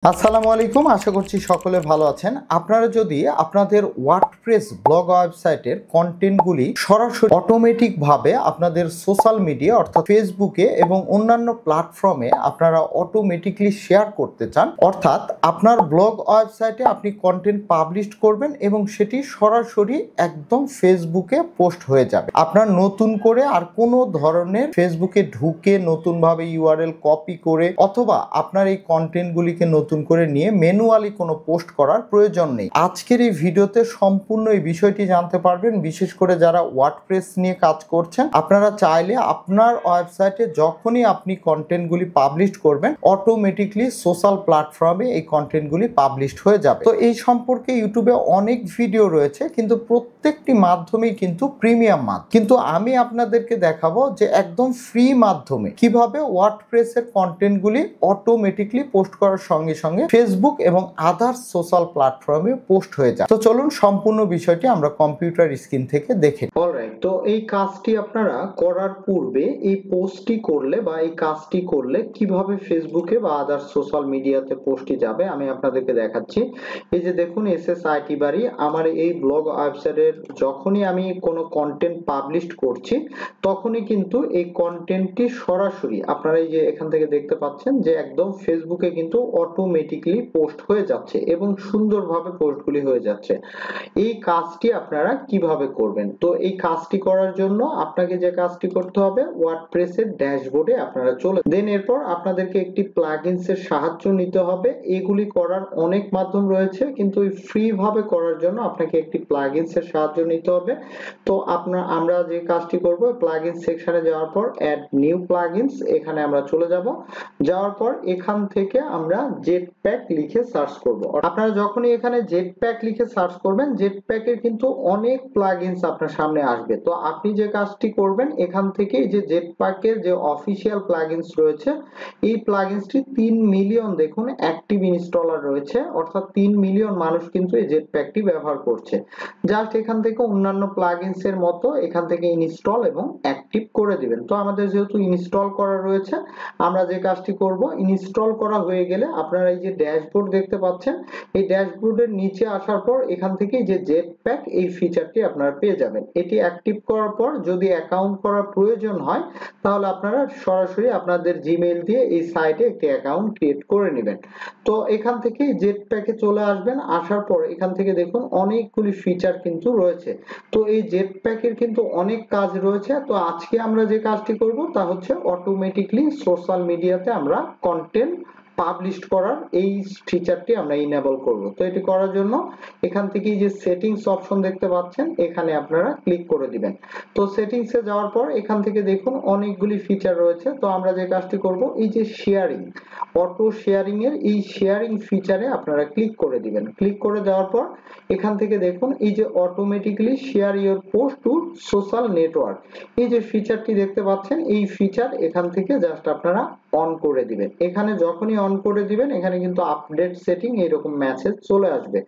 আসসালামু আলাইকুম, আশা করছি সকলে ভালো আছেন। আপনারা যদি আপনাদের ওয়ার্ডপ্রেস ব্লগ ওয়েবসাইটের কন্টেন্টগুলি সরাসরি অটোমেটিকভাবে আপনাদের সোশ্যাল মিডিয়া অর্থাৎ ফেসবুকে এবং অন্যান্য প্ল্যাটফর্মে আপনারা অটোমেটিকলি শেয়ার করতে চান, অর্থাৎ আপনার ব্লগ ওয়েবসাইটে আপনি কন্টেন্ট পাবলিশ করবেন এবং সেটি সরাসরি একদম ফেসবুকে পোস্ট হয়ে যাবে। আপনার নতুন করে আর কোনো ধরনের ফেসবুকে ঢুকে নতুনভাবে ইউআরএল কপি করে অথবা আপনার এই কন্টেন্টগুলিকে নতুন করে নিয়ে ম্যানুয়ালি কোনো পোস্ট করার প্রয়োজন নেই। আজকের এই ভিডিওতে সম্পূর্ণ এই বিষয়টি জানতে পারবেন। বিশেষ করে যারা ওয়ার্ডপ্রেস নিয়ে কাজ করছেন, আপনারা চাইলে আপনার ওয়েবসাইটে যখনই আপনি কন্টেন্টগুলি পাবলিশ করবেন অটোমেটিকলি সোশ্যাল প্ল্যাটফর্মে এই কন্টেন্টগুলি পাবলিশ হয়ে যাবে। তো এই সম্পর্কে ইউটিউবে অনেক ভিডিও রয়েছে, কিন্তু প্রত্যেকটি মাধ্যমেই কিন্তু প্রিমিয়াম মাধ্যম। কিন্তু আমি আপনাদেরকে দেখাবো যে একদম ফ্রি মাধ্যমে কিভাবে ওয়ার্ডপ্রেসের কন্টেন্টগুলি অটোমেটিকলি পোস্ট করার সঙ্গে সঙ্গে ফেসবুক এবং আদার্স সোশ্যাল প্ল্যাটফর্মে পোস্ট হয়ে যায়। তো চলুন সম্পূর্ণ বিষয়টি আমরা কম্পিউটার স্ক্রিন থেকে দেখে। অলরাইট, তো এই কাজটি আপনারা করার পূর্বে এই পোস্টটি করলে বা এই কাজটি করলে কিভাবে ফেসবুকে বা আদার্স সোশ্যাল মিডিয়াতে পোস্টটি যাবে আমি আপনাদেরকে দেখাচ্ছি। এই যে দেখুন এসএস আইটি বাড়ি, আমার এই ব্লগ ওয়েবসাইটের যখনই আমি কোনো কন্টেন্ট পাবলিশ করছি তখনই কিন্তু এই কন্টেন্টটি সরাসরি আপনারা এই যে এখান থেকে দেখতে পাচ্ছেন যে একদম ফেসবুকে কিন্তু অটোমেটিকলি পোস্ট হয়ে যাচ্ছে এবং সুন্দরভাবে পোস্টগুলি হয়ে যাচ্ছে। এই কাজটি আপনারা কিভাবে করবেন? তো এই কাজটি করার জন্য আপনাকে যে কাজটি করতে হবে, ওয়ার্ডপ্রেসের ড্যাশবোর্ডে আপনারা চলে দেন এরপর আপনাদেরকে একটি প্লাগইনস এর সাহায্য নিতে হবে। এগুলি করার অনেক মাধ্যম রয়েছে, কিন্তু এই ফ্রি ভাবে করার জন্য আপনাকে একটি প্লাগইনস এর সাহায্য নিতে হবে। তো আমরা যে কাজটি করব, প্লাগইনস সেকশনে যাওয়ার পর অ্যাড নিউ প্লাগইনস এখানে আমরা চলে যাব। যাওয়ার পর এখান থেকে আমরা জেটপ্যাক লিখে সার্চ করব। আপনারা যখনই এখানে জেটপ্যাক লিখে সার্চ করবেন, জেটপ্যাকের কিন্তু অনেক প্লাগইনস আপনার সামনে আসবে। তো আপনি যে কাজটি করবেন, এখান থেকে এই যে জেটপ্যাকের যে অফিশিয়াল প্লাগইনস রয়েছে, এই প্লাগইনসটি 3 মিলিয়ন দেখুন অ্যাক্টিভ ইনস্টলার রয়েছে, অর্থাৎ 3 মিলিয়ন মানুষ কিন্তু এই জেটপ্যাকটি ব্যবহার করছে। জাস্ট এখান থেকে অন্যান্য প্লাগইনস এর মতো এখান থেকে ইনস্টল এবং অ্যাক্টিভ করে দিবেন। তো আমাদের যেহেতু ইনস্টল করা রয়েছে, আমরা যে কাজটি করব, ইনস্টল করা হয়ে গেলে আপনারা এই যে ড্যাশবোর্ড দেখতে পাচ্ছেন, এই ড্যাশবোর্ডের নিচে আসার পর এখান থেকে যে জেটপ্যাক এই ফিচারটি আপনারা পেয়ে যাবেন। এটি অ্যাক্টিভ করার পর যদি অ্যাকাউন্ট করার প্রয়োজন হয় তাহলে আপনারা সরাসরি আপনাদের জিমেইল দিয়ে এই সাইটে একটি অ্যাকাউন্ট ক্রিয়েট করে নেবেন। তো এখান থেকে জেটপ্যাকে চলে আসবেন, আসার পর এখান থেকে দেখুন অনেকগুলি ফিচার কিন্তু রয়েছে। তো এই জেটপ্যাকের কিন্তু অনেক কাজ রয়েছে। তো আজকে আমরা যে কাজটি করব তা হচ্ছে অটোমেটিকলি সোশ্যাল মিডিয়াতে আমরা কন্টেন্ট পাবলিশ করার এই ফিচারটি আমরা ইনেবল করব। তো এটি করার জন্য এখান থেকে যে সেটিংস অপশন দেখতে পাচ্ছেন এখানে আপনারা ক্লিক করে দিবেন। তো সেটিংসে যাওয়ার পর এখান থেকে দেখুন অনেকগুলি ফিচার রয়েছে। তো আমরা যে কাজটি করব, এই যে শেয়ারিং, অটো শেয়ারিং এর এই শেয়ারিং ফিচারে আপনারা ক্লিক করে দিবেন। ক্লিক করে দেওয়ার পর এখান থেকে দেখুন এই যে automatically share your post to social network, এই যে ফিচারটি দেখতে পাচ্ছেন, এই ফিচার এখান থেকে জাস্ট আপনারা অন করে দিবেন। এখানে যখনই অন করে দিবেন এখানে কিন্তু আপডেট সেটিং এরকম মেসেজ চলে আসবে।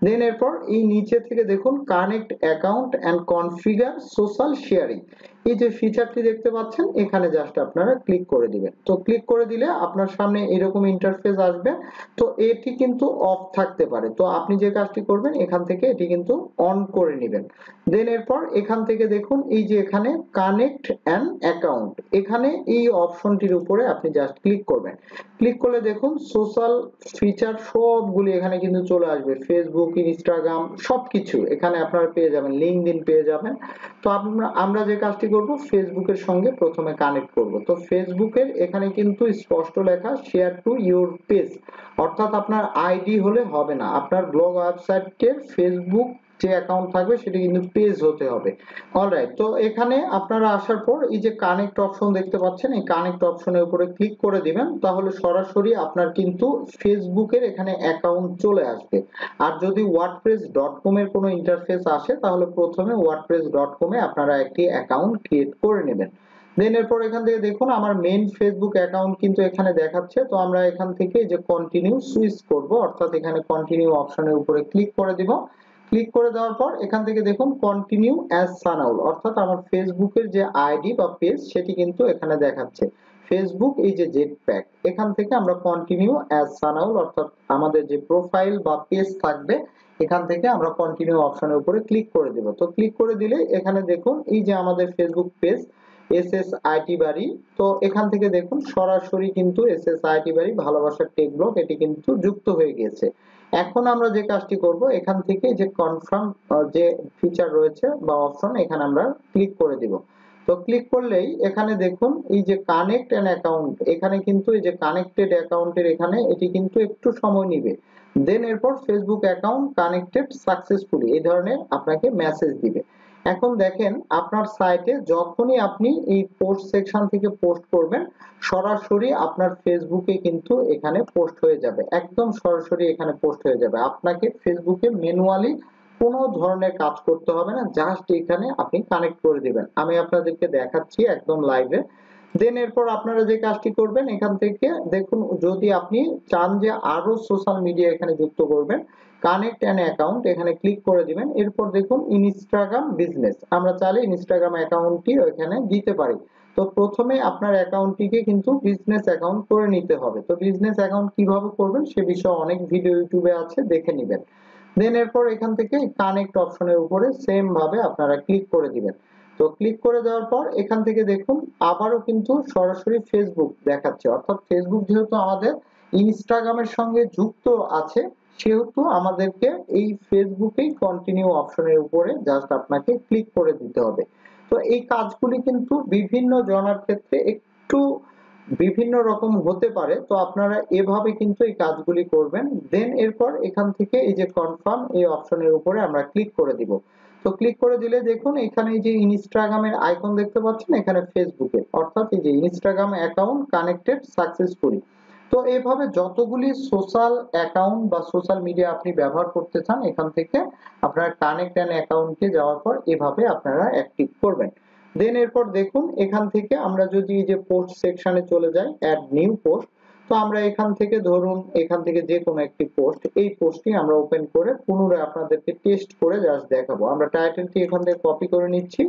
দেন এরপর এই নিচে থেকে দেখুন connect account and configure social sharing, এই যে ফিচারটি দেখতে পাচ্ছেন এখানে জাস্ট আপনারা ক্লিক করে দিবেন। তো ক্লিক করে দিলে আপনার সামনে এরকম ইন্টারফেস আসবে। তো এটি কিন্তু অফ থাকতে পারে, তো আপনি যে কাজটি করবেন এখান থেকে এটি কিন্তু অন করে নেবেন। দেন এরপর এখান থেকে দেখুন এই যে এখানে কানেক্ট অ্যান অ্যাকাউন্ট, এখানে এই অপশনটির উপরে আপনি জাস্ট ক্লিক করবেন। ক্লিক করলে দেখুন সোশ্যাল ফিচার সবগুলি এখানে কিন্তু চলে আসবে, ফেসবুক, ইনস্টাগ্রাম সবকিছু এখানে আপনারা পেয়ে যাবেন, লিঙ্কডইন পেয়ে যাবেন। তো আমরা যে কাজটি করব, ফেসবুকের সঙ্গে প্রথমে কানেক্ট করব। তো ফেসবুকের এখানে কিন্তু স্পষ্ট লেখা শেয়ার টু ইওর পেজ, অর্থাৎ আপনার আইডি হলে হবে না, আপনার ব্লগ ওয়েবসাইটের ফেসবুক যে অ্যাকাউন্ট থাকবে সেটি কিন্তু পেজ হতে হবে। অলরাইট, তো এখানে আপনারা আসার পর এই যে কানেক্ট অপশন দেখতে পাচ্ছেন, এই কানেক্ট অপশনের উপরে ক্লিক করে দিবেন, তাহলে সরাসরি আপনার কিন্তু ফেসবুকের এখানে অ্যাকাউন্ট চলে আসবে। আর যদি wordpress.com এর কোনো ইন্টারফেস আসে তাহলে প্রথমে wordpress.com এ আপনারা একটি অ্যাকাউন্ট ক্রিয়েট করে নেবেন। দেন এরপর এখান থেকে দেখুন আমার মেইন ফেসবুক অ্যাকাউন্ট কিন্তু এখানে দেখাচ্ছে। তো আমরা এখান থেকে যে কন্টিনিউ সুইচ করব, অর্থাৎ এখানে কন্টিনিউ অপশনের উপরে ক্লিক করে দিব। ক্লিক করে দেওয়ার পর এখান থেকে দেখুন কন্টিনিউ অ্যাজ সানাউল, অর্থাৎ আমার ফেসবুকের যে আইডি বা পেজ সেটি কিন্তু এখানে দেখাচ্ছে। ফেসবুক এই যে জেট প্যাক, এখান থেকে আমরা কন্টিনিউ অ্যাজ সানাউল অর্থাৎ আমাদের যে প্রোফাইল বা পেজ থাকবে এখান থেকে আমরা কন্টিনিউ অপশনের উপরে ক্লিক করে দেব। তো ক্লিক করে দিলে এখানে দেখুন এই যে আমাদের ফেসবুক পেজ SSIT বাড়ি, তো এখান থেকে দেখুন সরাসরি কিন্তু SSIT বাড়ি ভালোবাসার টেক ব্লগ এটি কিন্তু যুক্ত হয়ে গিয়েছে। এখন আমরা যে কাজটি করব এখান থেকে যে কনফার্ম যে ফিচার রয়েছে বা অপশন এখানে আমরা ক্লিক করে দিব। তো ক্লিক করলেই এখানে দেখুন এই যে কানেক্ট অ্যান অ্যাকাউন্ট, এখানে কিন্তু এই যে কানেক্টেড অ্যাকাউন্টের এখানে এটি কিন্তু একটু সময় নেবে। দেন এরপর ফেসবুক অ্যাকাউন্ট কানেক্টেড সাকসেসফুলি এই ধরনের আপনাকে মেসেজ দিবে। এখন দেখেন আপনার সাইটে যখনই আপনি এই পোস্ট সেকশন থেকে পোস্ট করবেন সরাসরি আপনার ফেসবুকে কিন্তু এখানে পোস্ট হয়ে যাবে, একদম সরাসরি এখানে পোস্ট হয়ে যাবে। আপনাকে ফেসবুকে ম্যানুয়ালি কোনো ধরনের কাজ করতে হবে না, জাস্ট এখানে আপনি কানেক্ট করে দিবেন। আমি আপনাদেরকে দেখাচ্ছি একদম লাইভে। দেন এরপর আপনারা যে কাজটি করবেন এখান থেকে দেখুন যদি আপনি চান যে আরো সোশ্যাল মিডিয়া এখানে যুক্ত করবেন কানেক্ট অ্যান অ্যাকাউন্ট এখানে ক্লিক করে দিবেন। এরপর দেখুন ইনস্টাগ্রাম বিজনেস, আমরা চাইলে ইনস্টাগ্রাম অ্যাকাউন্টটি এখানে দিতে পারি। তো প্রথমে আপনার অ্যাকাউন্টটিকে কিন্তু বিজনেস অ্যাকাউন্ট করে নিতে হবে। তো বিজনেস অ্যাকাউন্ট কিভাবে করবেন সে বিষয়ে অনেক ভিডিও ইউটিউবে আছে, দেখে নেবেন। দেন এরপর এখান থেকে কানেক্ট অপশনের উপরে সেম ভাবে আপনারা ক্লিক করে দিবেন। তো ক্লিক করে দেওয়ার পর এখান থেকে দেখুন আবারও কিন্তু সরাসরি ফেসবুক দেখাচ্ছে, অর্থাৎ ফেসবুক যেহেতু আমাদের ইনস্টাগ্রামের সঙ্গে যুক্ত আছে সেহেতু আমাদেরকে এই ফেসবুকেই কন্টিনিউ অপশনের উপরে জাস্ট আপনাকে ক্লিক করে দিতে হবে। তো এই কাজগুলি কিন্তু বিভিন্ন জনের ক্ষেত্রে একটু বিভিন্ন রকম হতে পারে, তো আপনারা এভাবে কিন্তু এই কাজগুলি করবেন। দেন এরপর এখান থেকে এই যে কনফার্ম এই অপশনের উপরে আমরা ক্লিক করে দিব। তো ক্লিক করে দিলে দেখুন এখানে এই যে ইনস্টাগ্রামের আইকন দেখতে পাচ্ছেন এখানে ফেসবুকের, অর্থাৎ এই যে ইনস্টাগ্রাম অ্যাকাউন্ট কানেক্টেড সাকসেসফুলি। তো এইভাবে যতগুলি সোশ্যাল অ্যাকাউন্ট বা সোশ্যাল মিডিয়া আপনি ব্যবহার করতে চান এখান থেকে আপনারা কানেক্ট অ্যান অ্যাকাউন্টে যাওয়ার পর এভাবে আপনারা অ্যাক্টিভ করবেন। দেন এরপর দেখুন এখান থেকে আমরা যদি এই যে পোস্ট সেকশনে চলে যাই অ্যাড নিউ পোস্ট, তো আমরা এখান থেকে ধরুন এখান থেকে যে কোনো একটি পোস্ট, এই পোস্টটি আমরা ওপেন করে পুনরায় আপনাদেরকে টেস্ট করে জাস্ট দেখাবো। আমরা টাইটেলটি এখান থেকে কপি করে নিচ্ছি।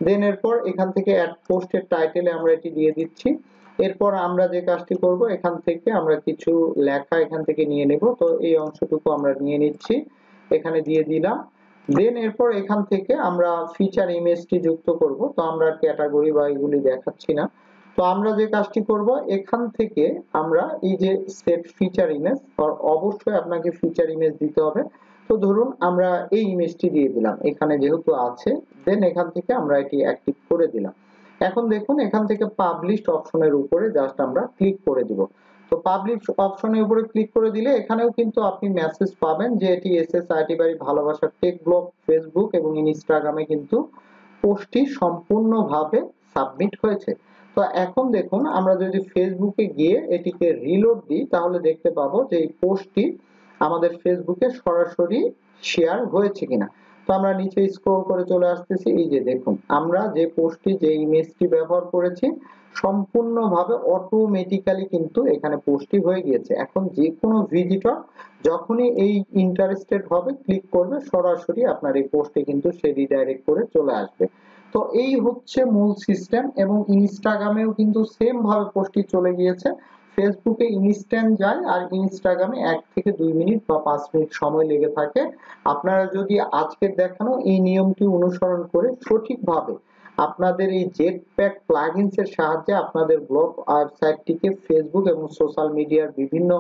দেন এরপর এখান থেকে অ্যাড পোস্টের টাইটেলে আমরা এটি দিয়ে দিচ্ছি। এরপর আমরা যে কাজটি করব এখান থেকে আমরা কিছু লেখা এখান থেকে নিয়ে নেব। তো এই অংশটুকু আমরা নিয়ে নিচ্ছি, এখানে দিয়ে দিলাম। দেন এরপর এখান থেকে আমরা ফিচার ইমেজটি যুক্ত করব। তো আমরা ক্যাটাগরি বা এগুলি দেখাচ্ছি না। তো আমরা যে কাজটি করব এখান থেকে আমরা এই যে সেট ফিচার ইমেজ, অবশ্যই আপনাকে ফিচার ইমেজ দিতে হবে। তো ধরুন আমরা এই ইমেজটি দিয়ে দিলাম এখানে যেহেতু আছে। দেন এখান থেকে আমরা এটি অ্যাক্টিভ করে দিলাম। এখন দেখুন এখান থেকে পাবলিশড অপশনের উপরে জাস্ট আমরা ক্লিক করে দিব। তো পাবলিশ অপশনের উপরে ক্লিক করে দিলে এখানেও কিন্তু আপনি মেসেজ পাবেন যে এটি SSIT বাড়ি ভালোবাসার টেক ব্লগ ফেসবুক এবং ইনস্টাগ্রামে কিন্তু পোস্টটি সম্পূর্ণভাবে সাবমিট হয়েছে। তো এখন দেখুন আমরা যদি ফেসবুকে গিয়ে এটিকে রিলোড দিই তাহলে দেখতে পাবো যে এই পোস্টটি আমাদের ফেসবুকে সরাসরি শেয়ার হয়েছে কিনা। তো আমরা নিচে স্ক্রল করে চলে আসতেছি, এই যে দেখুন আমরা যে পোস্টটি যে ইমেজটি ব্যবহার করেছি সম্পূর্ণভাবে অটোমেটিক্যালি কিন্তু এখানে পোস্টটি হয়ে গিয়েছে। এখন যে কোনো ভিজিটর যখনই এই ইন্টারেস্টেড হবে ক্লিক করবে সরাসরি আপনার এই পোস্টে কিন্তু সে রিডাইরেক্ট করে চলে আসবে। তো এই হচ্ছে মূল সিস্টেম, এবং ইনস্টাগ্রামেও কিন্তু সেম ভাবে পোস্টটি চলে গিয়েছে। ফেসবুকে ইনস্ট্যান্ট যায় আর ইনস্টাগ্রামে 1 থেকে 2 মিনিট বা 5 মিনিট সময় লেগে থাকে। আপনারা যদি আজকের দেখানো এই নিয়মটি অনুসরণ করে সঠিকভাবে আপনাদের এই জেট প্যাক প্লাগইনস এর সাহায্যে আপনাদের ব্লগ ওয়েবসাইটটিকে ফেসবুক এবং সোশ্যাল মিডিয়ার বিভিন্ন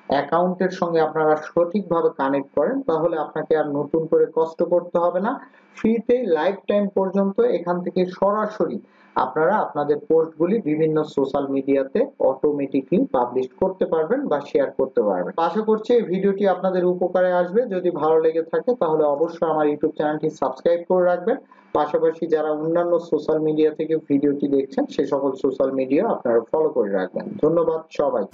অ্যাকাউন্টের সঙ্গে আপনারা সঠিকভাবে কানেক্ট করেন তাহলে আপনাকে আর নতুন করে কষ্ট করতে হবে না। ফ্রিতে লাইফ টাইম পর্যন্ত এখান থেকে সরাসরি আপনারা আপনাদের পোস্টগুলি বিভিন্ন সোশ্যাল মিডিয়াতে অটোমেটিকলি পাবলিশ করতে পারবেন বা শেয়ার করতে পারবেন। আশা করছি এই ভিডিওটি আপনাদের উপকারে আসবে। যদি ভালো লেগে থাকে তাহলে অবশ্যই আমার ইউটিউব চ্যানেলটি সাবস্ক্রাইব করে রাখবেন। পাশাপাশি যারা অন্যান্য সোশ্যাল মিডিয়া থেকে ভিডিওটি দেখছেন সে সকল সোশ্যাল মিডিয়া আপনারা ফলো করে রাখবেন। ধন্যবাদ সবাই।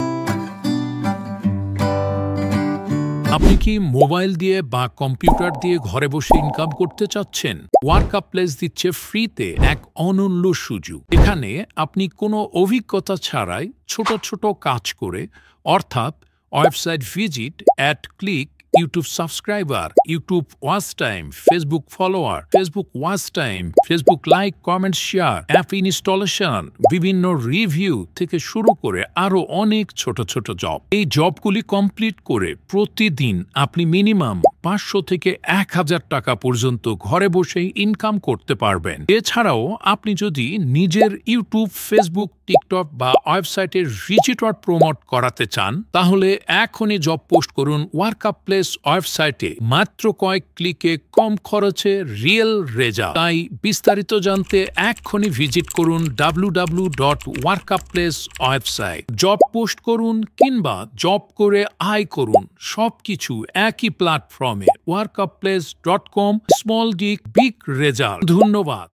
আপনি কি মোবাইল দিয়ে বা কম্পিউটার দিয়ে ঘরে বসে ইনকাম করতে চাচ্ছেন? ওয়ার্কপ্লেস দিচ্ছে ফ্রিতে এক অনন্য সুযোগ। এখানে আপনি কোনো অভিজ্ঞতা ছাড়াই ছোট ছোট কাজ করে, অর্থাৎ website visit, ad click YouTube subscriber, YouTube watch time, Facebook follower, Facebook watch time, Facebook like, comment, share, app installation, বিভিন্ন রিভিউ থেকে শুরু করে আরো অনেক ছোট ছোট জব। এই জবগুলি কমপ্লিট করে প্রতিদিন আপনি মিনিমাম 500 থেকে 1000 টাকা পর্যন্ত ঘরে বসেই ইনকাম করতে পারবেন। এছাড়াও আপনি যদি নিজের ইউটিউব, ফেসবুক, টিকটক বা ওয়েবসাইটের ভিজিটর প্রমোট করাতে চান, তাহলে এখনই জব পোস্ট করুন ওয়ার্কপ্লেস ওয়েবসাইটে। মাত্র কয়েক ক্লিকে কম খরচে রিয়েল রেজাল্ট। তাই বিস্তারিত জানতে এখনই ভিজিট করুন www.workplace ওয়েবসাইট। জব পোস্ট করুন কিংবা জব করে আয় করুন, সবকিছু একই প্ল্যাটফর্মে। workplace.com, স্মল ডিক বিগ রেজাল্ট। ধন্যবাদ।